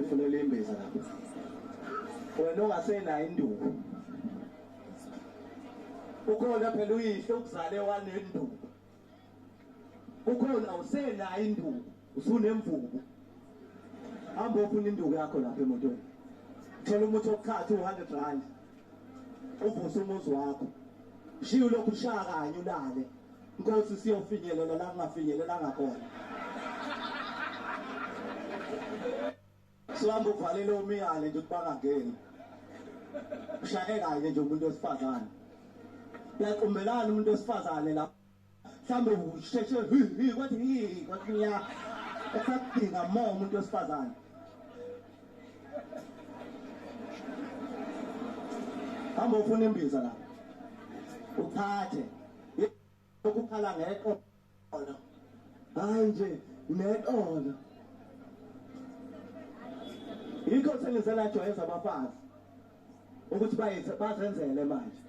ngifunele imbiza lapho wena ongasenayo induku ukhona phela uyihle ukuzale wanenduku ukhona usenayo induku usunemvubu hamba ufuna induku yakho lapha emotweni thola umuthi wokukhatha 200 rand uvuse umuzi wakho shiyo lokhu ushaya kanye ulale inkosi siyofinyelela la kungafinyelela ngakhona sihambe uvalele umiyale nje ukubangangeni ushaye kanye nje umuntu wesifazane yaqumbelana umuntu wesifazane la mhlambe usheshe kwathi ya ekadinga mo umuntu wesifazane hamba ufuna imbiza la uphathe ukukhala ngekho hayi nje neqolo yikho sengizela joyeza abafazi ukuthi bazenzele manje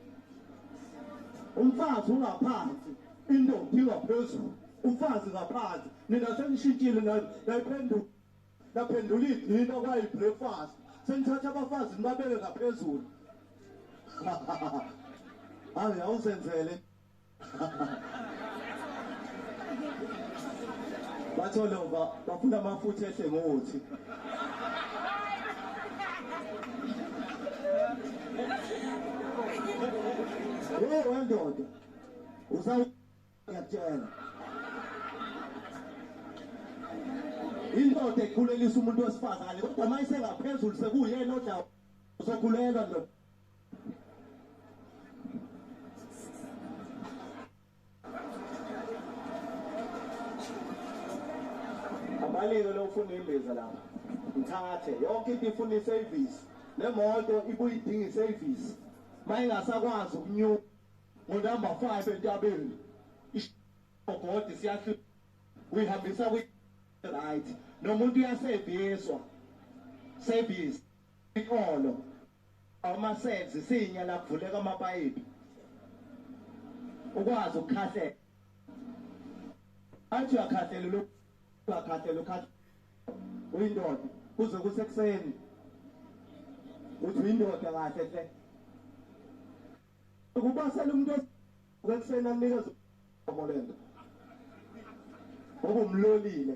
umfazi ungaphansi intombi ngaphezulu umfazi ngaphansi nina senishintshile naphendula idina kwayi breakfast senithatha abafazi nibabeke ngaphezulu hayi awuzenzele bathole bafuna amafutha ehle ngothi wendoda ngiyakutshela indoda ekhulelisa umuntu wesifazane kodwa uma isengaphezulu sekuyena odla uzokhulelwa lo abaleke lo ufuna imbiza lapha ngithathe yonke into ifuna iservice nemoto ibuye idinga iservice mayingasakwazi ukunyuka ngonamba 5 entabeni ishogodi siyahlu uyihambisa right nomuntu uyaserviswa service ikolo ama-cells sinya la kuvuleka amapayipi ukwazi ukukhahlela athi uyakhahlela ukhathela uyindoda kuze kusekuseni uthi uyindoda kahle hle ukubasela umuntu ekuseni anikeza umolendo ngoba umlolile